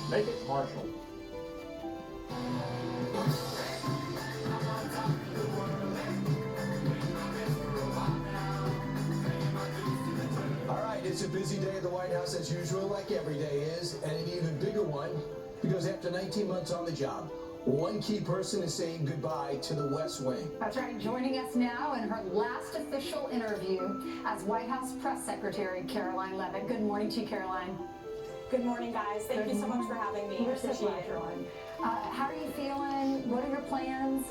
Make it Marshall. All right, it's a busy day at the White House as usual, like every day is, and an even bigger one because after 19 months on the job, one key person is saying goodbye to the West Wing. That's right. Joining us now in her last official interview as White House Press Secretary Caroline Leavitt. Good morning to you, Caroline. Good morning, guys. Thank you so much for having me. You're so glad, Caroline. How are you feeling? What are your plans?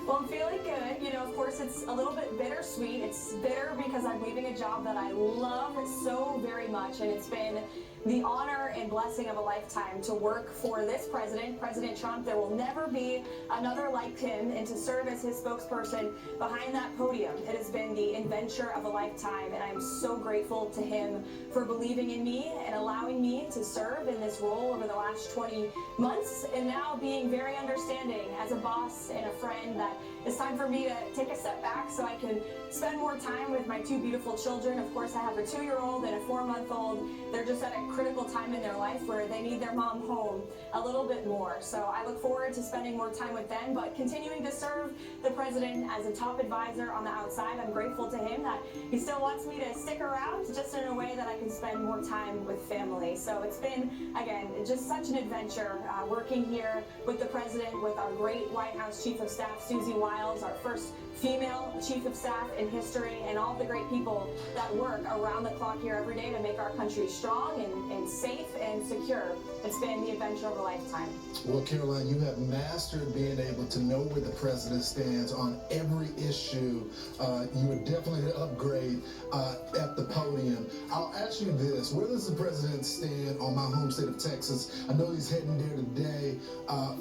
Well, I'm feeling good. You know, of course, it's a little bit bittersweet. It's bitter because I'm leaving a job that I love so very much, and it's been the honor and blessing of a lifetime to work for this president, President Trump. There will never be another like him, and to serve as his spokesperson behind that podium, it has been the adventure of a lifetime, and I'm so grateful to him for believing in me and allowing me to serve in this role over the last 20 months, and now being very understanding as a boss and a friend that it's time for me to take a step back so I can spend more time with my two beautiful children. Of course, I have a 2-year-old and a 4-month-old. They're just at a critical time in their life where they need their mom home a little bit more. So I look forward to spending more time with them, but continuing to serve the president as a top advisor on the outside. I'm grateful to him that he still wants me to stick around just in a way that I can spend more time with family. So it's been, again, just such an adventure working here with the president, with our great White House Chief of Staff, Susie Wiles, our first female chief of staff in history, and all the great people that work around the clock here every day to make our country strong and safe and secure. It's been the adventure of a lifetime. Well, Caroline, you have mastered being able to know where the president stands on every issue. You are definitely an upgrade at the podium. I'll ask you this. Where does the president stand on my home state of Texas? I know he's heading there today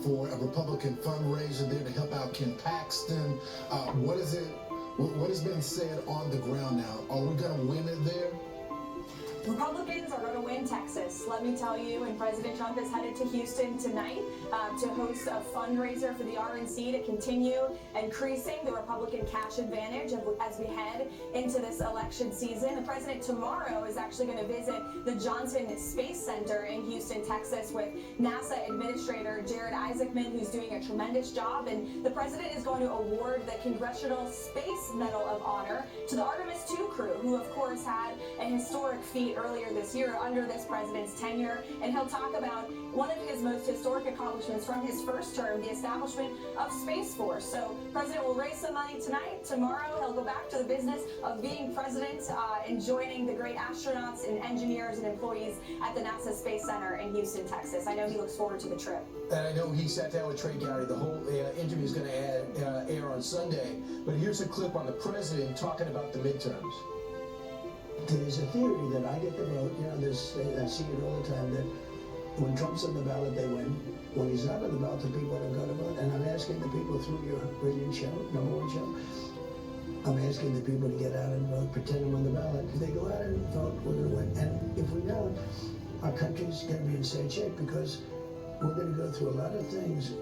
for a Republican fundraiser there to help out Ken Paxton. What has been said on the ground now? Are we going to win it there? Republicans are going to win Texas, let me tell you, and President Trump is headed to Houston tonight to host a fundraiser for the RNC to continue increasing the Republican cash advantage as we head into this election season. The president tomorrow is actually going to visit the Johnson Space Center in Houston, Texas, with NASA Administrator Jared Isaacman, who's doing a tremendous job, and the president is going to award the Congressional Space Medal of Honor to the Artemis II crew, who of course had a historic feat earlier this year under this president's tenure, and he'll talk about one of his most historic accomplishments from his first term, the establishment of Space Force. So President will raise some money tonight. Tomorrow he'll go back to the business of being president and joining the great astronauts and engineers and employees at the NASA Space Center in Houston, Texas. I know he looks forward to the trip. And I know he sat down with Trey Gowdy. The whole interview is going to air on Sunday. But here's a clip on the president talking about the midterms. There's a theory that I get the vote. You know, I see it all the time, that when Trump's on the ballot, they win. When he's not on the ballot, the people don't go to vote. And I'm asking the people through your brilliant show, #1 show, I'm asking the people to get out and vote, pretend I'm on the ballot. If they go out and vote, we're going to win. And if we don't, our country's going to be in sad shape because we're going to go through a lot of things.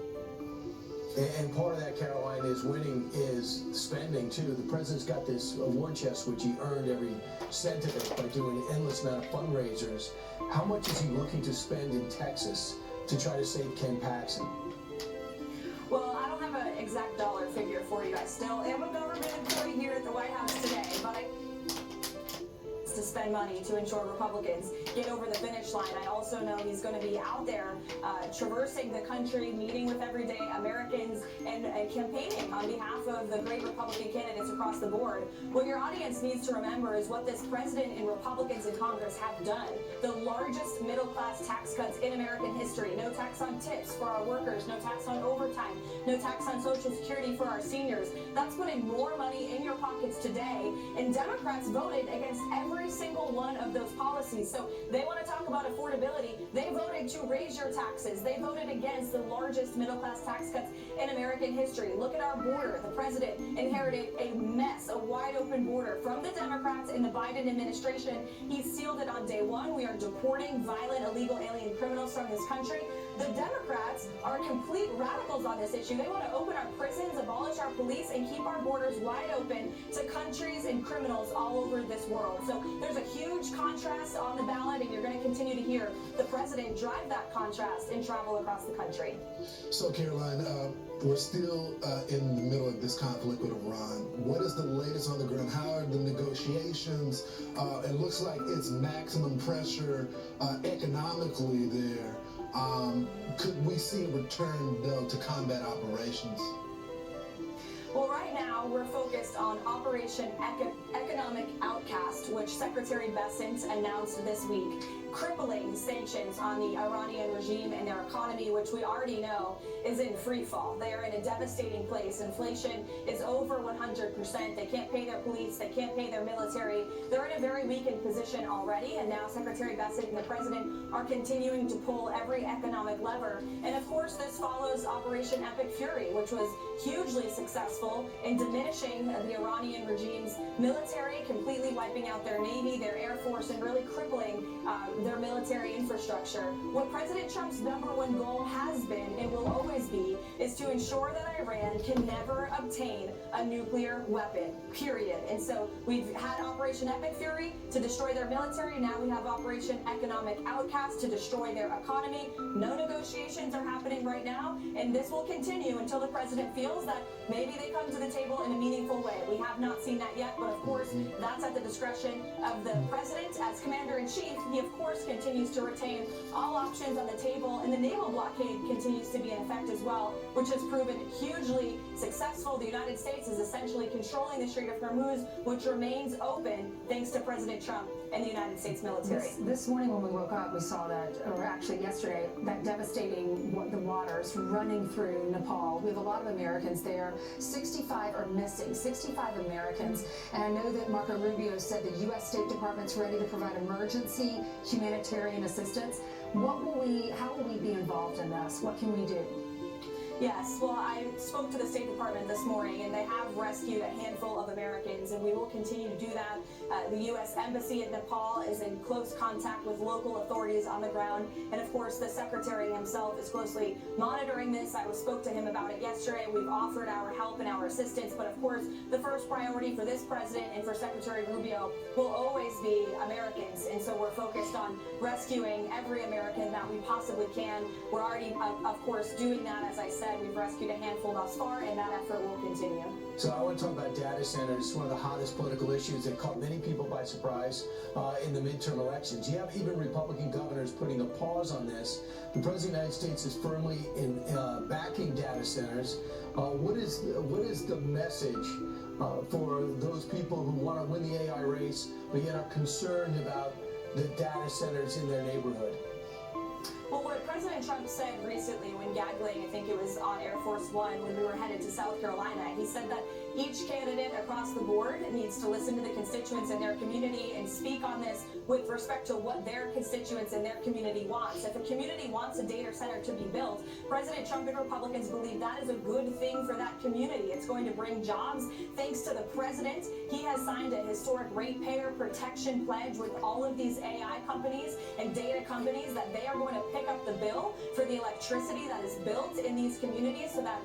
And part of that, Caroline, is winning is spending, too. The president's got this war chest, which he earned every cent of it by doing an endless amount of fundraisers. How much is he looking to spend in Texas to try to save Ken Paxton? Well, I don't have an exact dollar figure for you. I still am a government employee here at the White House today, but to spend money to ensure Republicans get over the finish line. I also know he's going to be out there traversing the country, meeting with everyday Americans and campaigning on behalf of the great Republican candidates across the board. What your audience needs to remember is what this president and Republicans in Congress have done. The largest middle-class tax cuts in American history. No tax on tips for our workers, no tax on overtime, no tax on Social Security for our seniors. That's putting more money in your pockets today, and Democrats voted against every single one of those policies. So they want to talk about affordability. They voted to raise your taxes. They voted against the largest middle-class tax cuts in American history. Look at our border. The president inherited a mess, a wide-open border from the Democrats in the Biden administration. He sealed it on day one. We are deporting violent, illegal alien criminals from this country. The Democrats are complete radicals on this issue. They want to open our prisons, abolish our police, and keep our borders wide open to countries countries and criminals all over this world. So there's a huge contrast on the ballot, and you're going to continue to hear the president drive that contrast and travel across the country. So, Caroline, we're still in the middle of this conflict with Iran. What is the latest on the ground? How are the negotiations? It looks like it's maximum pressure economically there. Could we see a return, though, to combat operations? Well, right now, we're focused on Operation Economic Outcast, which Secretary Bessent announced this week, crippling sanctions on the Iranian regime and their economy, which we already know is in free fall. They are in a devastating place. Inflation is over 100%. They can't pay their police. They can't pay their military. They're in a very weakened position already, and now Secretary Bessent and the president are continuing to pull every economic lever. And of course, this follows Operation Epic Fury, which was hugely successful in diminishing the Iranian regime's military, completely wiping out their navy, their air force, and really crippling their military infrastructure. What President Trump's #1 goal has been and will always be is to ensure that Iran can never obtain a nuclear weapon, period. And so we've had Operation Epic Fury to destroy their military. Now we have Operation Economic Outcast to destroy their economy. No negotiations are happening right now, and this will continue until the president feels that maybe they come to the table in a meaningful way. We have not seen that yet, but of course, that's at the discretion of the president. As commander-in-chief, he of course continues to retain all options on the table, and the naval blockade continues to be in effect as well, which has proven hugely successful. The United States is essentially controlling the Strait of Hormuz, which remains open thanks to President Trump and the United States military. This morning when we woke up, we saw that, or actually yesterday, that devastating the waters running through Nepal. We have a lot of Americans there. 65 are missing, 65 Americans. And I know that Marco Rubio said the U.S. State Department's ready to provide emergency humanitarian assistance. How will we be involved in this? What can we do? Yes, well, I spoke to the State Department this morning, and they have rescued a handful of Americans, and we will continue to do that. The U.S. Embassy in Nepal is in close contact with local authorities on the ground, and of course, the Secretary himself is closely monitoring this. I spoke to him about it yesterday. We've offered our help and our assistance, but of course, the first priority for this president and for Secretary Rubio will always be Americans, and so we're focused on rescuing every American that we possibly can. We're already, of course, doing that, as I said. We've rescued a handful thus far, and that effort will continue. So I want to talk about data centers, one of the hottest political issues that caught many people by surprise in the midterm elections. You have even Republican governors putting a pause on this. The President of the United States is firmly backing data centers. What is the message for those people who want to win the AI race, but yet are concerned about the data centers in their neighborhood? Well, what President Trump said recently when gaggling, I think it was on Air Force One when we were headed to South Carolina, he said that each candidate across the board needs to listen to the constituents in their community and speak on this with respect to what their constituents in their community wants. If a community wants a data center to be built, President Trump and Republicans believe that is a good thing for that community. It's going to bring jobs. Thanks to the president, he has signed a historic ratepayer protection pledge with all of these AI companies and data companies that they are going to pick up the bill for the electricity that is built in these communities so that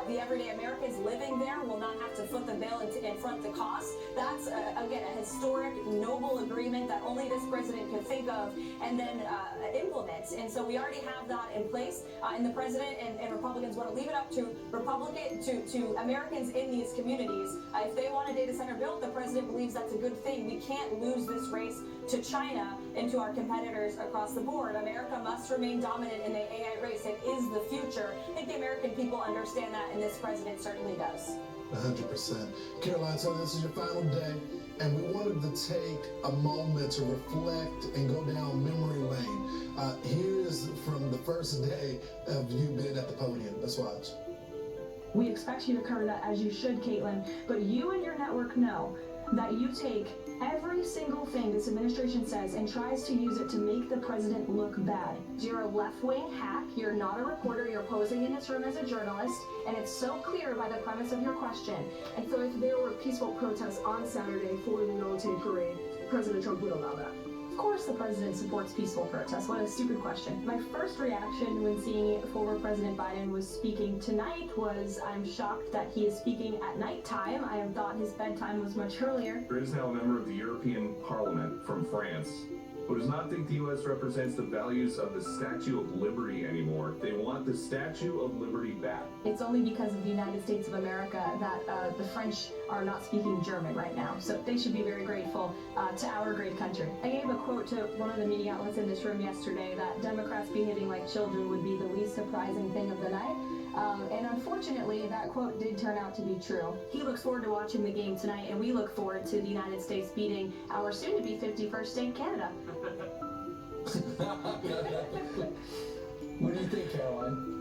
the everyday Americans living there will not have to foot the bill and front the cost. That's, again, a historic, noble agreement that only this president could think of and then implement. And so we already have that in place. And the president and Republicans want to leave it up to Americans in these communities. If they want a data center built, the president believes that's a good thing. We can't lose this race to China and to our competitors across the board. America must remain dominant in the AI race. It is the future. I think the American people understand that, and this president certainly does. 100%. Caroline, so this is your final day, and we wanted to take a moment to reflect and go down memory lane. Here's from the first day of you being at the podium. Let's watch. We expect you to cover that as you should, Caitlin, but you and your network know that you take every single thing this administration says and tries to use it to make the president look bad. You're a left-wing hack, you're not a reporter, you're posing in this room as a journalist, and it's so clear by the premise of your question. And so if there were peaceful protests on Saturday for the military parade, President Trump would allow that. Of course the president supports peaceful protests. What a stupid question. My first reaction when seeing former President Biden was speaking tonight was, I'm shocked that he is speaking at nighttime. I have thought his bedtime was much earlier. There is now a member of the European Parliament from France who does not think the U.S. represents the values of the Statue of Liberty anymore. They want the Statue of Liberty back. It's only because of the United States of America that the French are not speaking German right now. So they should be very grateful to our great country. I gave a quote to one of the media outlets in this room yesterday that Democrats behaving like children would be the least surprising thing of the night. And unfortunately, that quote did turn out to be true. He looks forward to watching the game tonight, and we look forward to the United States beating our soon-to-be 51st state, Canada. What do you think, Caroline?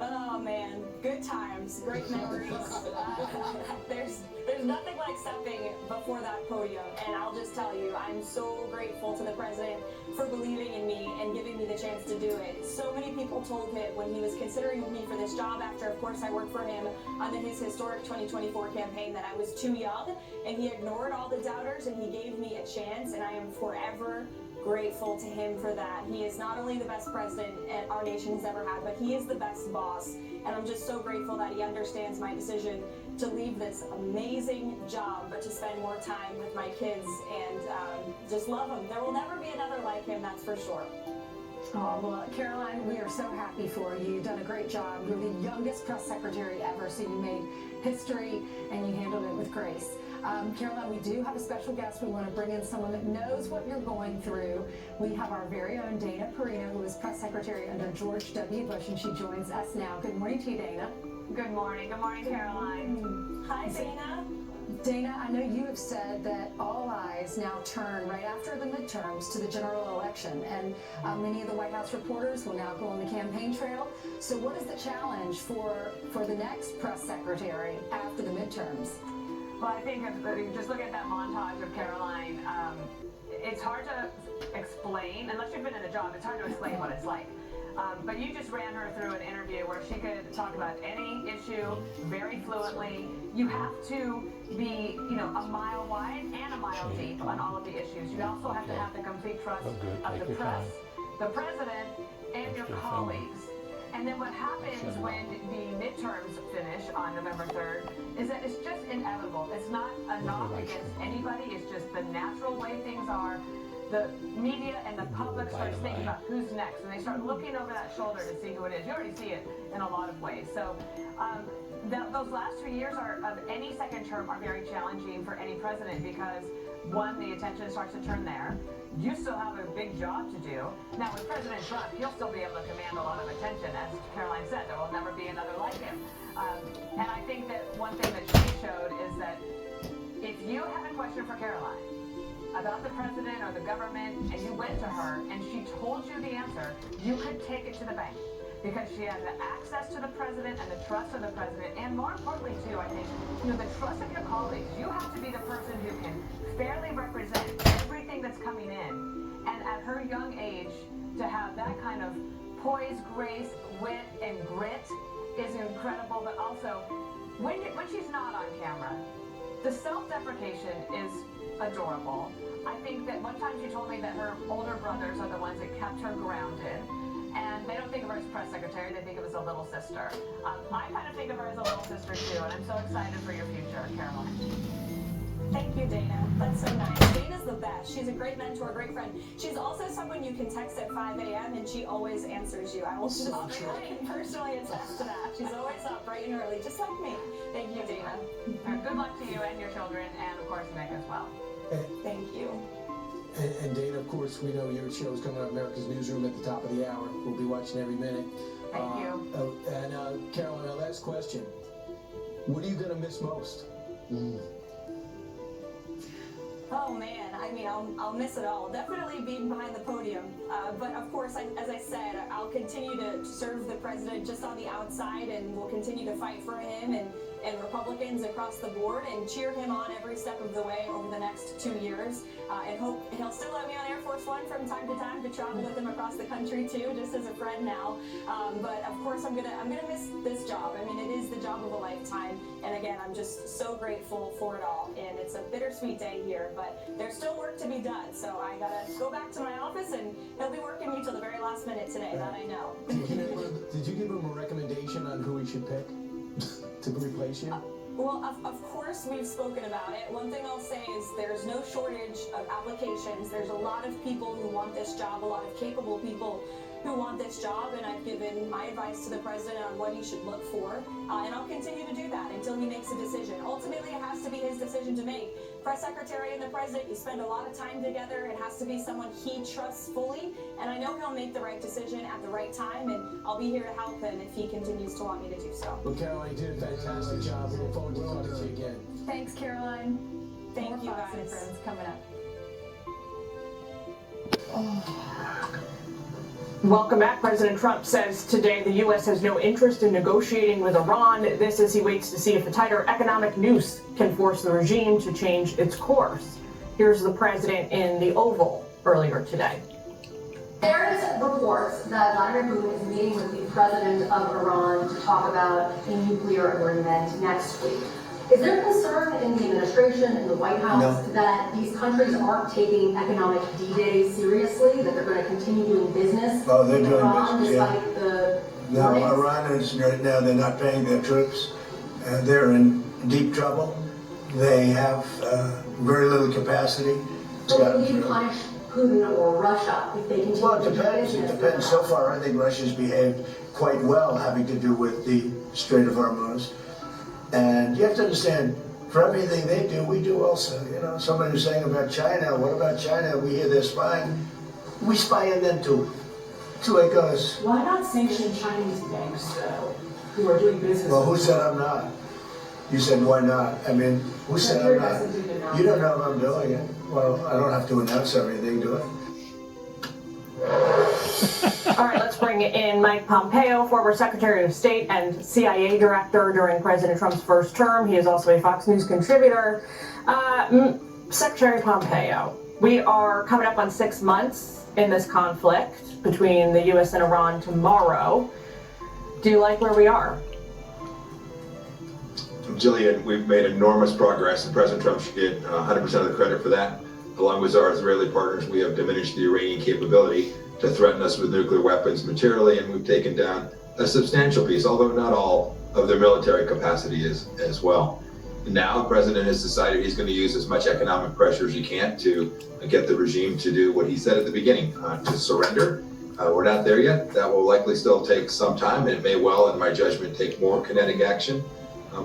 Oh man, good times, great memories. There's nothing like stepping before that podium, and I'll just tell you, I'm so grateful to the president for believing in me and giving me the chance to do it. So many people told him when he was considering me for this job, after of course I worked for him on his historic 2024 campaign, that I was too young, and he ignored all the doubters and he gave me a chance, and I am forever grateful to him for that. He is not only the best president our nation has ever had, but he is the best boss. And I'm just so grateful that he understands my decision to leave this amazing job, but to spend more time with my kids and just love him. There will never be another like him, that's for sure. Oh, well, Caroline, we are so happy for you. You've done a great job. You're the youngest press secretary ever, so you made history and you handled it with grace. Caroline, we do have a special guest. We want to bring in someone that knows what you're going through. We have our very own Dana Perino, who was press secretary under George W. Bush, and she joins us now. Good morning to you, Dana. Good morning. Good morning, Caroline. Hi, Dana. Dana, I know you have said that all eyes now turn right after the midterms to the general election, and many of the White House reporters will now go on the campaign trail. So what is the challenge for the next press secretary after the midterms? Well, I think if you just look at that montage of Caroline, it's hard to explain, unless you've been in the job, it's hard to explain what it's like. But you just ran her through an interview where she could talk about any issue very fluently. You have to be, a mile wide and a mile deep on all of the issues. You also have to have the complete trust of the press, the president, and your colleagues. And then what happens when the midterms finish on November 3rd is that it's just inevitable. It's not a knock against anybody. It's just the natural way things are. The media and the public starts thinking about who's next, and they start looking over that shoulder to see who it is. You already see it in a lot of ways. So those last 2 years of any second term are very challenging for any president because, one, the attention starts to turn there. You still have a big job to do. Now, with President Trump, he'll still be able to command a lot of attention. As Caroline said, there will never be another like him. And I think that one thing that she showed is that if you had a question for Caroline about the president or the government, and you went to her and she told you the answer, you could take it to the bank. Because she has the access to the president and the trust of the president, and more importantly too, I think, the trust of your colleagues. You have to be the person who can fairly represent everything that's coming in. And at her young age, to have that kind of poise, grace, wit, and grit is incredible. But also, when she's not on camera, the self-deprecation is adorable. I think that one time she told me that her older brothers are the ones that kept her grounded. And they don't think of her as press secretary, they think of her as a little sister. I kind of think of her as a little sister too, and I'm so excited for your future, Caroline. Thank you, Dana. That's so nice. Dana's the best. She's a great mentor, a great friend. She's also someone you can text at 5 a.m. and she always answers you. I will just personally attest to that. She's always up bright and early, just like me. Thank you, Dana. Good luck to you and your children, and of course Nick as well. Thank you. And Dana, of course, we know your show is coming up, America's Newsroom, at the top of the hour. We'll be watching every minute. Thank you. And Caroline, our last question. What are you going to miss most? Oh man, I mean, I'll miss it all. Definitely being behind the podium. But of course, as I said, I'll continue to serve the president just on the outside, and we'll continue to fight for him and and Republicans across the board and cheer him on every step of the way over the next 2 years. And hope he'll still let me on Air Force One from time to time to travel with him across the country too, just as a friend now. But of course, I'm gonna miss this job. I mean, it is the job of a lifetime. And again, I'm just so grateful for it all. And it's a bittersweet day here, but there's still work to be done. So I gotta go back to my office, and he'll be working me till the very last minute today. That I know. Did you give him a recommendation on who he should pick to replace you? Well, of course we've spoken about it. One thing I'll say is there's no shortage of applications. There's a lot of people who want this job, a lot of capable people who want this job, and I've given my advice to the president on what he should look for, and I'll continue to do that until he makes a decision. Ultimately, it has to be his decision to make. Press secretary and the president, you spend a lot of time together. It has to be someone he trusts fully, and I know he'll make the right decision at the right time, and I'll be here to help him if he continues to want me to do so. Well, Caroline, you did a fantastic job. We look forward to talking to you again. Thanks, Caroline. Thank you, More Fox and guys. Friends coming up. Welcome back. President Trump says today the U.S. has no interest in negotiating with Iran. This as he waits to see if a tighter economic noose can force the regime to change its course. Here's the president in the Oval earlier today. There is reports that Vladimir Putin is meeting with the president of Iran to talk about a nuclear agreement next week. Is there concern in the administration, in the White House, that these countries aren't taking economic D-Day seriously, that they're going to continue doing business Oh, they're with doing Iran business, yeah. despite the No, warnings? Iran is right now, they're not paying their troops. They're in deep trouble. They have very little capacity. So will you punish Putin or Russia if they continue Well, to it do depends. business It with depends. So Iran? far, I think Russia's behaved quite well, having to do with the Strait of Hormuz. And you have to understand, for everything they do, we do also. You know, somebody was saying about China, what about China? We hear they're spying. We spy on them too. That's the way it goes. Why not sanction Chinese banks, though, who are doing business? Well, who said I'm not? You said why not? I mean, who said I'm not? You don't know if I'm doing it. Well, I don't have to announce everything, do I? All right, let's bring in Mike Pompeo, former Secretary of State and CIA Director during President Trump's first term. He is also a Fox News contributor. Secretary Pompeo, we are coming up on 6 months in this conflict between the U.S. and Iran tomorrow. Do you like where we are? Jillian, we've made enormous progress, and President Trump should get 100% of the credit for that. Along with our Israeli partners, we have diminished the Iranian capability to threaten us with nuclear weapons materially, and we've taken down a substantial piece, although not all, of their military capacity as well. Now, the president has decided he's going to use as much economic pressure as he can to get the regime to do what he said at the beginning, to surrender. We're not there yet. That will likely still take some time, and it may well, in my judgment, take more kinetic action.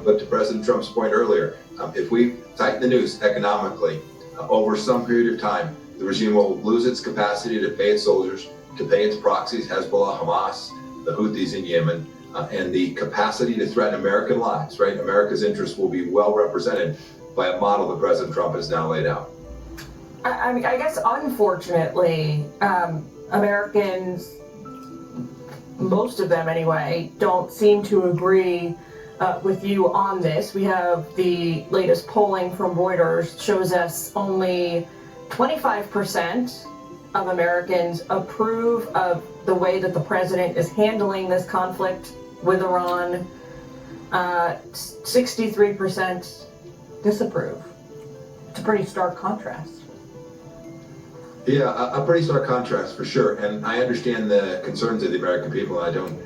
But to President Trump's point earlier, if we tighten the noose economically over some period of time, the regime will lose its capacity to pay its soldiers, to pay its proxies, Hezbollah, Hamas, the Houthis in Yemen, and the capacity to threaten American lives, right? America's interests will be well represented by a model that President Trump has now laid out. I mean, I guess unfortunately, Americans, most of them anyway, don't seem to agree with you on this. We have the latest polling from Reuters shows us only 25% of Americans approve of the way that the president is handling this conflict with Iran. 63% disapprove. It's a pretty stark contrast. Yeah, a pretty stark contrast for sure. And I understand the concerns of the American people. I don't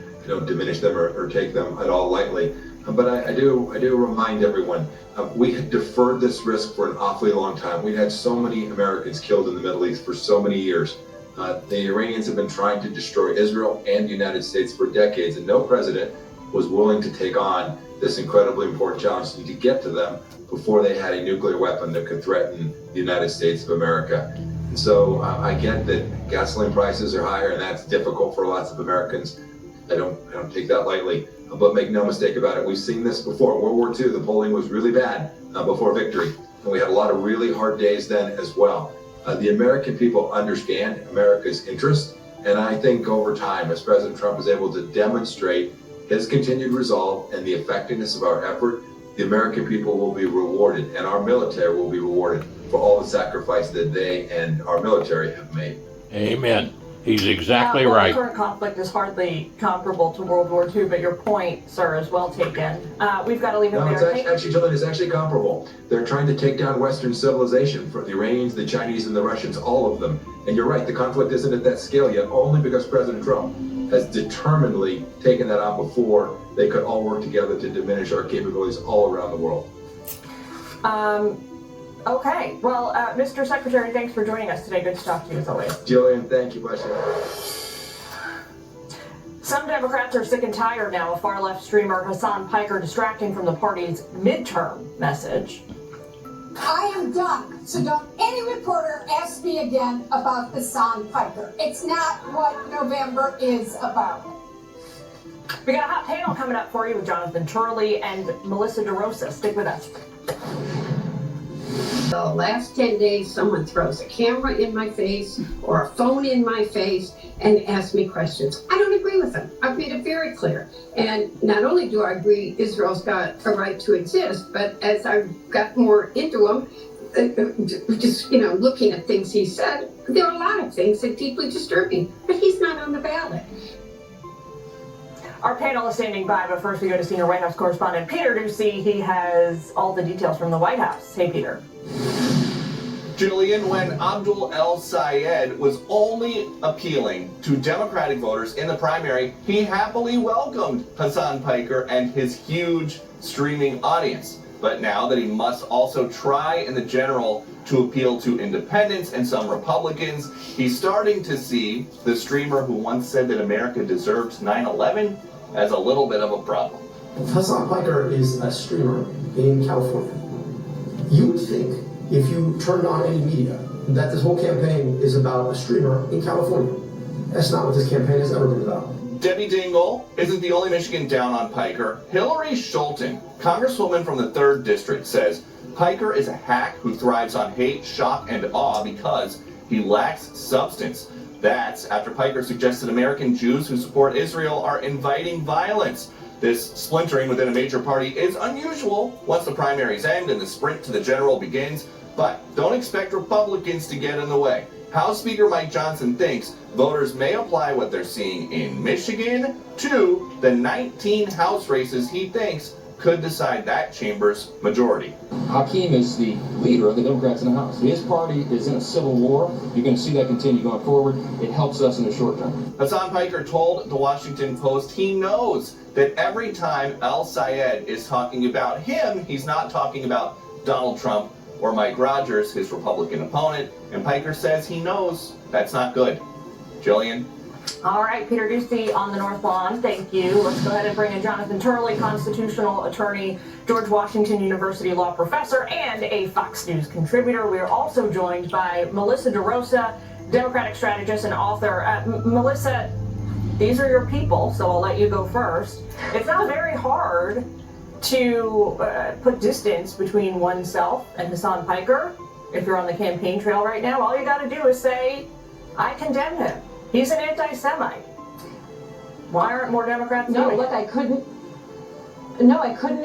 diminish them or take them at all lightly. But I do remind everyone, we had deferred this risk for an awfully long time. We've had so many Americans killed in the Middle East for so many years. The Iranians have been trying to destroy Israel and the United States for decades, and no president was willing to take on this incredibly important challenge and to get to them before they had a nuclear weapon that could threaten the United States of America. And so I get that gasoline prices are higher, and that's difficult for lots of Americans. I don't take that lightly. But make no mistake about it, we've seen this before. World War II, the polling was really bad before victory. And we had a lot of really hard days then as well. The American people understand America's interest. And I think over time, as President Trump is able to demonstrate his continued resolve and the effectiveness of our effort the American people will be rewarded and our military will be rewarded for all the sacrifice that they and our military have made. Amen. He's exactly well, right. The current conflict is hardly comparable to World War II, but your point, sir, is well taken. We've got to leave it No, there. it's actually comparable. They're trying to take down Western civilization, for the Iranians, the Chinese, and the Russians, all of them. And you're right, the conflict isn't at that scale yet, only because President Trump has determinedly taken that on before they could all work together to diminish our capabilities all around the world. Okay, well, Mr. Secretary, thanks for joining us today. Good to talk to you as always. Jillian, thank you, bless you. Some Democrats are sick and tired now of far-left streamer Hassan Piker distracting from the party's midterm message. I am done, so don't any reporter ask me again about Hassan Piker. It's not what November is about. We got a hot panel coming up for you with Jonathan Turley and Melissa DeRosa. Stick with us. The last 10 days, someone throws a camera in my face or a phone in my face and asks me questions. I don't agree with them. I've made it very clear. And not only do I agree Israel's got a right to exist, but as I've got more into him, just, looking at things he said, there are a lot of things that deeply disturb me, but he's not on the ballot. Our panel is standing by, but first we go to senior White House correspondent Peter Ducey. He has all the details from the White House. Hey, Peter. Jillian, when Abdul El-Sayed was only appealing to Democratic voters in the primary, he happily welcomed Hassan Piker and his huge streaming audience. But now that he must also try in the general to appeal to independents and some Republicans, he's starting to see the streamer who once said that America deserves 9/11 as a little bit of a problem. Hassan Piker is a streamer in California. You would think, if you turned on any media, that this whole campaign is about a streamer in California. That's not what this campaign has ever been about. Debbie Dingell isn't the only Michigan down on Piker. Hillary Schulten, Congresswoman from the 3rd District, says Piker is a hack who thrives on hate, shock, and awe because he lacks substance. That's after Piker suggested American Jews who support Israel are inviting violence. This splintering within a major party is unusual once the primaries end and the sprint to the general begins, but don't expect Republicans to get in the way. House Speaker Mike Johnson thinks voters may apply what they're seeing in Michigan to the 19 House races he thinks could decide that chamber's majority. Hakeem is the leader of the Democrats in the House. His party is in a civil war. You're going to see that continue going forward. It helps us in the short term. Hassan Piker told the Washington Post he knows that every time El-Sayed is talking about him, he's not talking about Donald Trump or Mike Rogers, his Republican opponent, and Piker says he knows that's not good. Jillian? All right, Peter Ducey on the North Lawn, thank you. Let's go ahead and bring in Jonathan Turley, constitutional attorney, George Washington University law professor, and a Fox News contributor. We are also joined by Melissa DeRosa, Democratic strategist and author. Melissa, these are your people, so I'll let you go first. It's not very hard to put distance between oneself and Hassan Piker. If you're on the campaign trail right now, all you got to do is say, I condemn him. He's an anti-Semite. Why aren't more Democrats doing it? I couldn't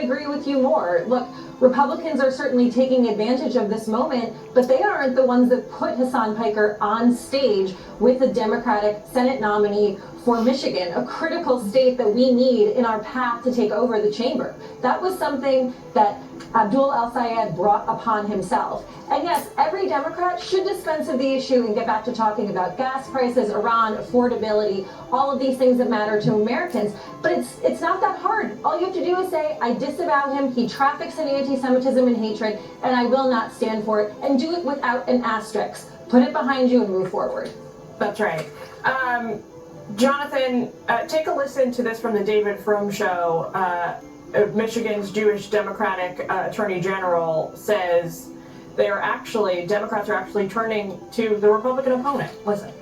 agree with you more. Look, Republicans are certainly taking advantage of this moment, but they aren't the ones that put Hassan Piker on stage with the Democratic Senate nominee for Michigan, a critical state that we need in our path to take over the chamber. That was something that Abdul El-Sayed brought upon himself. And yes, every Democrat should dispense of the issue and get back to talking about gas prices, Iran, affordability, all of these things that matter to Americans. But it's not that hard. All you have to do is say, I disavow him, he traffics in anti-Semitism and hatred, and I will not stand for it. And do it without an asterisk. Put it behind you and move forward. That's right. Jonathan, take a listen to this from the David Frum show. Michigan's Jewish Democratic Attorney General says Democrats are actually turning to the Republican opponent. Listen.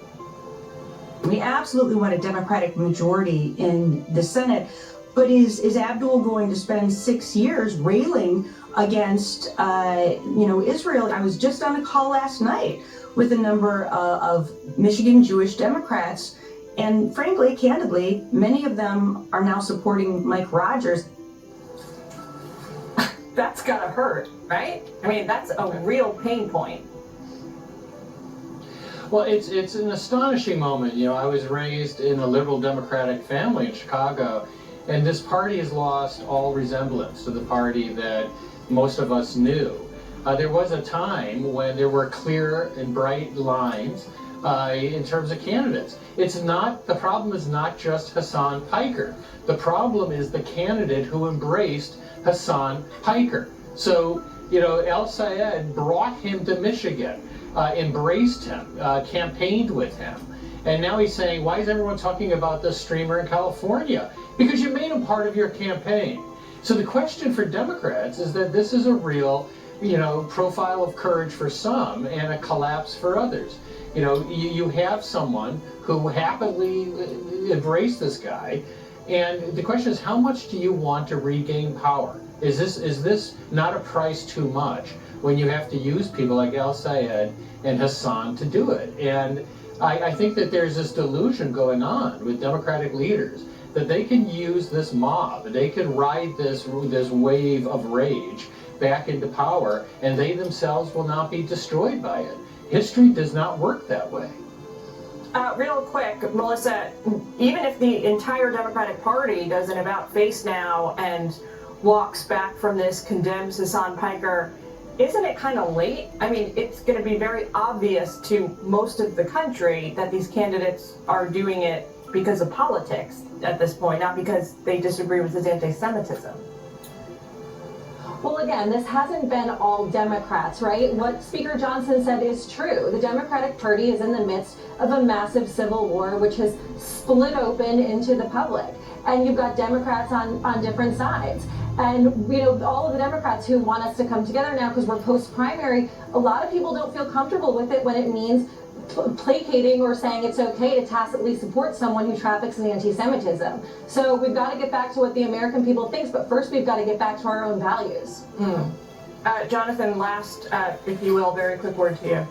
We absolutely want a Democratic majority in the Senate, but is Abdul going to spend 6 years railing against Israel? I was just on a call last night with a number of Michigan Jewish Democrats, and frankly, candidly, many of them are now supporting Mike Rogers. that's gotta hurt, right? I mean, that's a real pain point. Well, it's an astonishing moment. You know, I was raised in a liberal democratic family in Chicago, and this party has lost all resemblance to the party that most of us knew. There was a time when there were clear and bright lines in terms of candidates. The problem is not just Hassan Piker. The problem is the candidate who embraced Hassan Piker. So, you know, El Sayed brought him to Michigan, embraced him, campaigned with him. And now he's saying, why is everyone talking about this streamer in California? Because you made him part of your campaign. So the question for Democrats is that this is a real, you know, profile of courage for some and a collapse for others. You know, you have someone who happily embraced this guy, and the question is, how much do you want to regain power? Is this not a price too much when you have to use people like El Sayed and Hassan to do it? And I think that there's this delusion going on with Democratic leaders that they can use this mob, they can ride this wave of rage back into power, and they themselves will not be destroyed by it. History does not work that way. Real quick, Melissa, even if the entire Democratic Party does an about-face now and walks back from this, condemns Hassan Piker, isn't it kind of late? I mean, it's going to be very obvious to most of the country that these candidates are doing it because of politics at this point, not because they disagree with his anti-Semitism. Well, again, this hasn't been all Democrats, right? What Speaker Johnson said is true. The Democratic Party is in the midst of a massive civil war, which has split open into the public. And you've got Democrats on different sides. And, you know, all of the Democrats who want us to come together now because we're post-primary, a lot of people don't feel comfortable with it when it means placating or saying it's okay to tacitly support someone who traffics in anti-Semitism. So we've got to get back to what the American people thinks, but first we've got to get back to our own values. Jonathan, last, if you will, very quick word to you.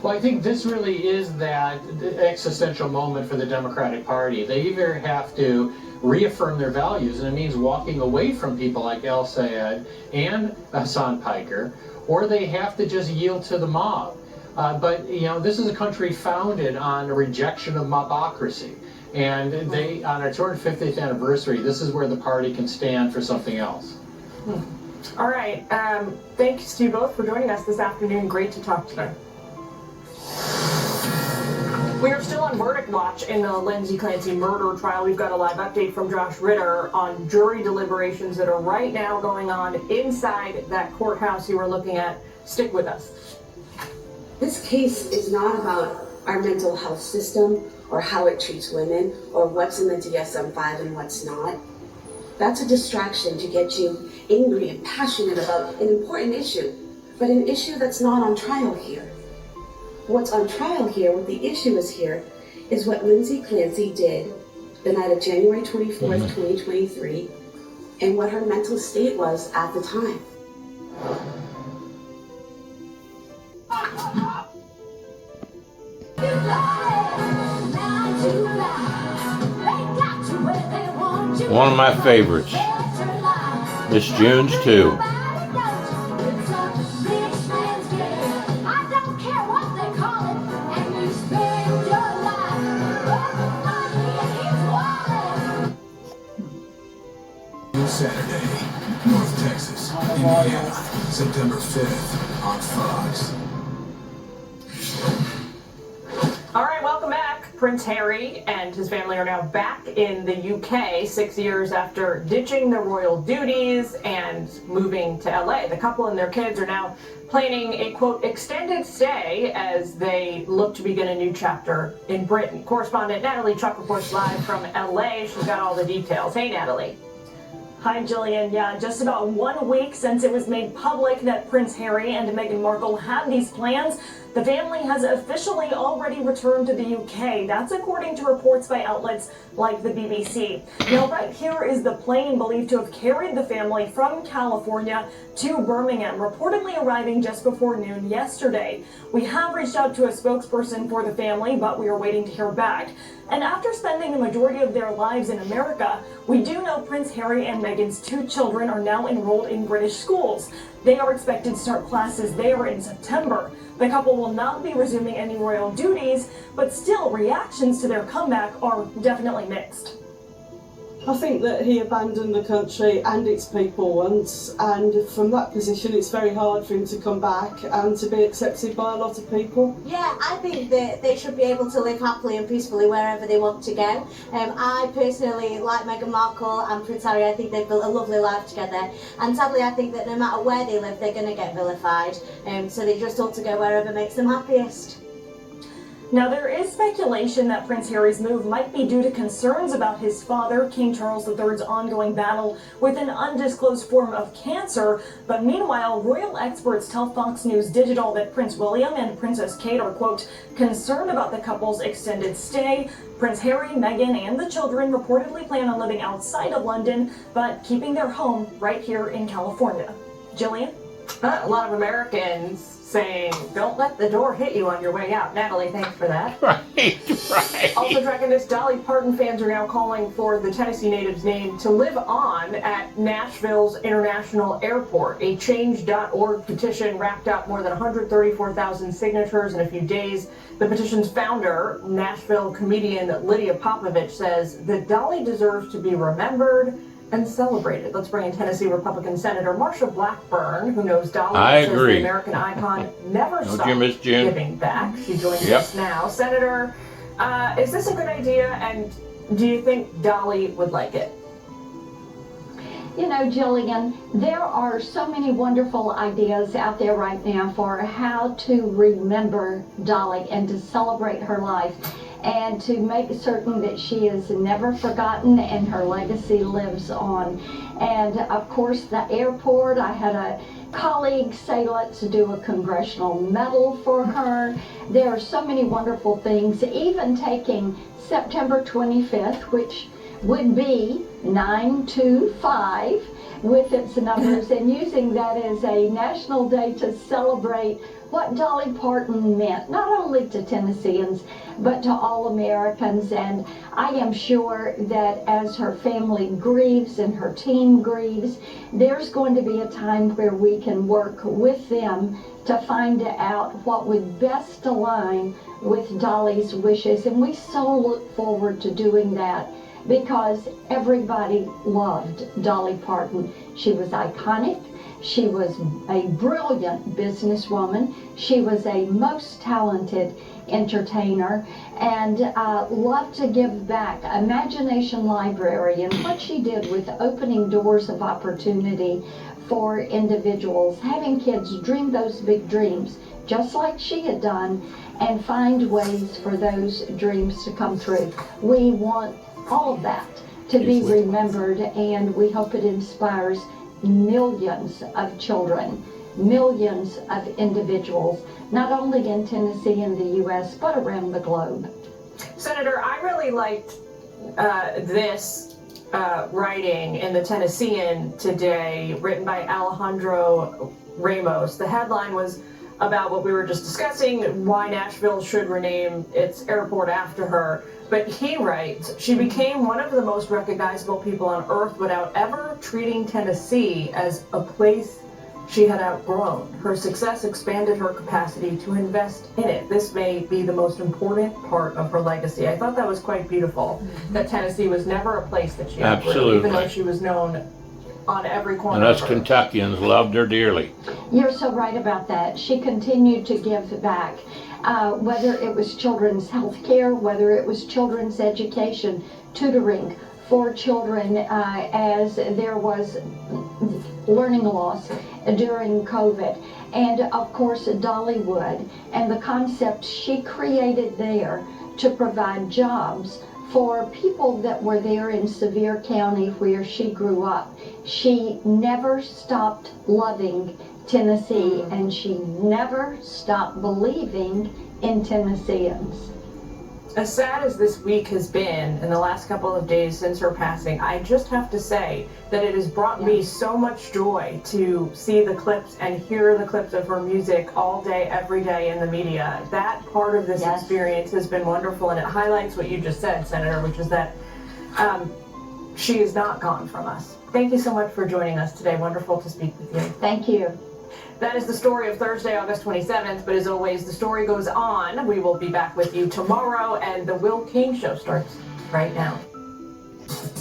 Well, I think this really is that existential moment for the Democratic Party. They either have to reaffirm their values, and it means walking away from people like El Sayed and Hassan Piker, or they have to just yield to the mob. But, you know, this is a country founded on a rejection of mobocracy. And they, on our 250th anniversary, this is where the party can stand for something else. All right. Thanks to you both for joining us this afternoon. Great to talk to you. We are still on verdict watch in the Lindsay Clancy murder trial. We've got a live update from Josh Ritter on jury deliberations that are right now going on inside that courthouse you were looking at. Stick with us. This case is not about our mental health system or how it treats women or what's in the DSM-5 and what's not. That's a distraction to get you angry and passionate about an important issue, but an issue that's not on trial here. What's on trial here, what the issue is here, is what Lindsay Clancy did the night of January 24th, 2023, and what her mental state was at the time. One of my favorites. Miss June's too. Saturday, North Texas, Indiana, September 5th on Fox. All right, welcome back. Prince Harry and his family are now back in the UK 6 years after ditching their royal duties and moving to LA. The couple and their kids are now planning a, quote, extended stay as they look to begin a new chapter in Britain. Correspondent Natalie Chuck reports live from LA. She's got all the details. Hey, Natalie. Hi, Jillian. Yeah, just about 1 week since it was made public that Prince Harry and Meghan Markle had these plans, The family has officially already returned to the UK. That's according to reports by outlets like the BBC. Now, right here is the plane believed to have carried the family from California to Birmingham, reportedly arriving just before noon yesterday. We have reached out to a spokesperson for the family, but we are waiting to hear back. And after spending the majority of their lives in America, we do know Prince Harry and Meghan's 2 children are now enrolled in British schools. They are expected to start classes there in September. The couple will not be resuming any royal duties, but still reactions to their comeback are definitely mixed. I think that he abandoned the country and its people once, and from that position it's very hard for him to come back and to be accepted by a lot of people. Yeah, I think that they should be able to live happily and peacefully wherever they want to go. I personally like Meghan Markle and Prince Harry. I think they've built a lovely life together, and sadly I think that no matter where they live they're going to get vilified, so they just ought to go wherever makes them happiest. Now, there is speculation that Prince Harry's move might be due to concerns about his father, King Charles III's ongoing battle with an undisclosed form of cancer. But meanwhile, royal experts tell Fox News Digital that Prince William and Princess Kate are, quote, concerned about the couple's extended stay. Prince Harry, Meghan, and the children reportedly plan on living outside of London, but keeping their home right here in California. Jillian? A lot of Americans saying, don't let the door hit you on your way out. Natalie, thanks for that. Right. Also tracking this, Dolly Parton fans are now calling for the Tennessee native's name to live on at Nashville's International Airport. A change.org petition racked up more than 134,000 signatures in a few days. The petition's founder, Nashville comedian Lydia Popovich, says that Dolly deserves to be remembered and celebrated. Let's bring in Tennessee Republican Senator Marsha Blackburn, who knows Dolly. I agree. The American icon never stopped June. giving back. She joins us now. Senator, is this a good idea, and do you think Dolly would like it? You know, Jillian, there are so many wonderful ideas out there right now for how to remember Dolly and to celebrate her life, and to make certain that she is never forgotten and her legacy lives on. And of course, the airport, I had a colleague say, let's do a congressional medal for her. There are so many wonderful things, even taking September 25th, which would be 925 with its numbers, and using that as a national day to celebrate what Dolly Parton meant, not only to Tennesseans, but to all Americans. And I am sure that as her family grieves and her team grieves, there's going to be a time where we can work with them to find out what would best align with Dolly's wishes. And we so look forward to doing that, because everybody loved Dolly Parton. She was iconic. She was a brilliant businesswoman. She was a most talented entertainer, and loved to give back. Imagination Library and what she did with opening doors of opportunity for individuals, having kids dream those big dreams, just like she had done, and find ways for those dreams to come true. We want all of that to be remembered, and we hope it inspires millions of children, millions of individuals, not only in Tennessee and the U.S., but around the globe. Senator, I really liked this writing in the Tennessean today, written by Alejandro Ramos. The headline was about what we were just discussing, why Nashville should rename its airport after her. But he writes, she became one of the most recognizable people on earth without ever treating Tennessee as a place she had outgrown. Her success expanded her capacity to invest in it. This may be the most important part of her legacy. I thought that was quite beautiful, that Tennessee was never a place that she outgrew, even though she was known on every corner. And us Kentuckians loved her dearly. You're so right about that. She continued to give back, whether it was children's health care, whether it was children's education, tutoring for children as there was learning loss during COVID. And of course, Dollywood and the concept she created there to provide jobs for people that were there in Sevier County where she grew up. She never stopped loving Tennessee, and she never stopped believing in Tennesseans. As sad as this week has been in the last couple of days since her passing, I just have to say that it has brought me so much joy to see the clips and hear the clips of her music all day, every day in the media. That part of this experience has been wonderful, and it highlights what you just said, Senator, which is that she is not gone from us. Thank you so much for joining us today. Wonderful to speak with you. Thank you. That is the story of Thursday, August 27th, but as always, the story goes on. We will be back with you tomorrow, and the Will King Show starts right now.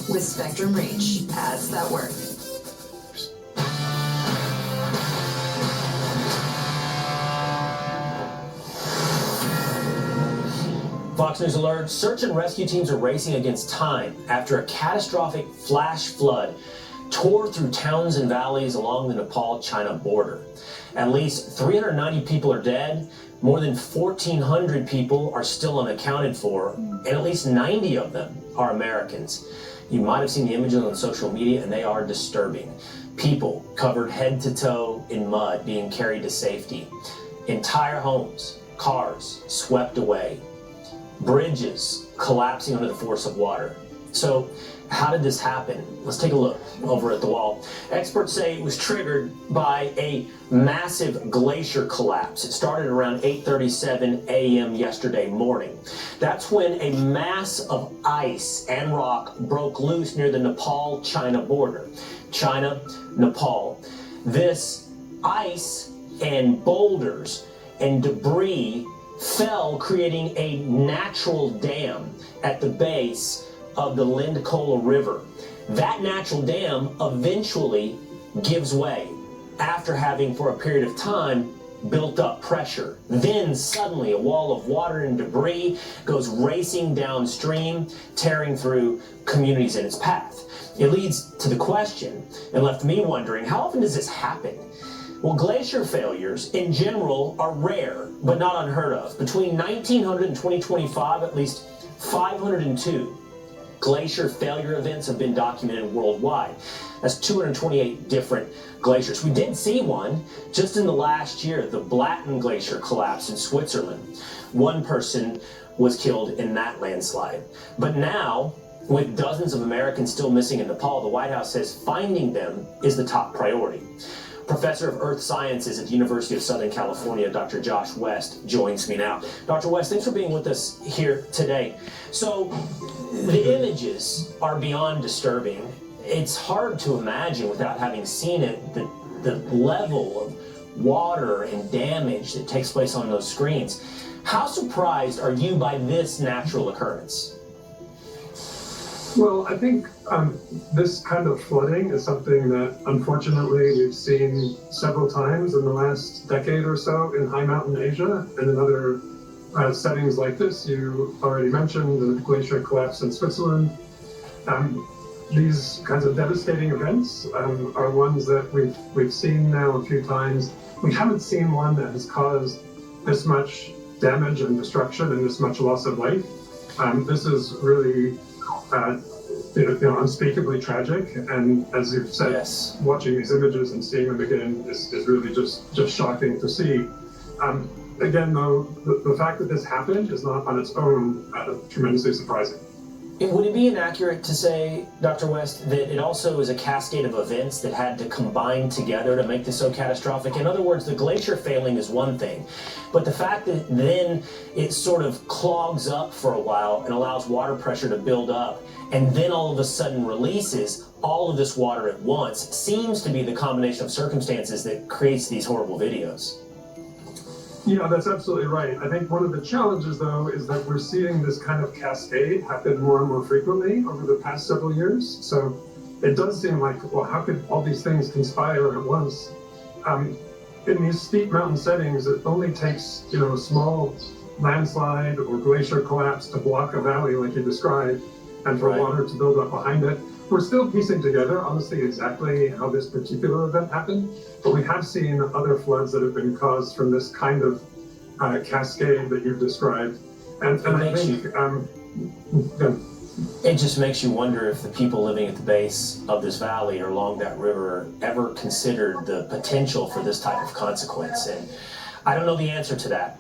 With Spectrum Reach, ads that work. Fox News alert, search and rescue teams are racing against time after a catastrophic flash flood tore through towns and valleys along the Nepal-China border. At least 390 people are dead, more than 1,400 people are still unaccounted for, and at least 90 of them are Americans. You might have seen the images on social media, and they are disturbing. People covered head to toe in mud being carried to safety. Entire homes, cars swept away. Bridges collapsing under the force of water. So, how did this happen? Let's take a look over at the wall. Experts say it was triggered by a massive glacier collapse. It started around 8:37 a.m. yesterday morning. That's when a mass of ice and rock broke loose near the Nepal-China border. China, Nepal. This ice and boulders and debris fell, creating a natural dam at the base of the Lindkola River. That natural dam eventually gives way after having, for a period of time, built up pressure. Then suddenly a wall of water and debris goes racing downstream, tearing through communities in its path. It leads to the question, and left me wondering, how often does this happen? Well, glacier failures in general are rare, but not unheard of. Between 1900 and 2025, at least 502 glacier failure events have been documented worldwide. That's 228 different glaciers. We did see one just in the last year, the Blatten Glacier collapse in Switzerland. One person was killed in that landslide. But now, with dozens of Americans still missing in Nepal, the White House says finding them is the top priority. Professor of Earth Sciences at the University of Southern California, Dr. Josh West, joins me now. Dr. West, thanks for being with us here today. So, the images are beyond disturbing. It's hard to imagine, without having seen it, the level of water and damage that takes place on those screens. How surprised are you by this natural occurrence? Well, I think this kind of flooding is something that unfortunately we've seen several times in the last decade or so in high mountain Asia and in other settings like this. You already mentioned the glacier collapse in Switzerland. These kinds of devastating events are ones that we've seen now a few times. We haven't seen one that has caused this much damage and destruction and this much loss of life. This is really unspeakably tragic, and as you've said, yes, watching these images and seeing them again is really just shocking to see. Again, though, the fact that this happened is not on its own tremendously surprising. Would it be inaccurate to say, Dr. West, that it also is a cascade of events that had to combine together to make this so catastrophic? In other words, the glacier failing is one thing, but the fact that then it sort of clogs up for a while and allows water pressure to build up, and then all of a sudden releases all of this water at once, seems to be the combination of circumstances that creates these horrible videos. Yeah, that's absolutely right. I think one of the challenges, though, is that we're seeing this kind of cascade happen more and more frequently over the past several years. So it does seem like, well, how could all these things conspire at once? In these steep mountain settings, it only takes, a small landslide or glacier collapse to block a valley like you described, and for water to build up behind it. We're still piecing together, honestly, exactly how this particular event happened, but we have seen other floods that have been caused from this kind of cascade that you've described. And I think, it just makes you wonder if the people living at the base of this valley or along that river ever considered the potential for this type of consequence. And I don't know the answer to that.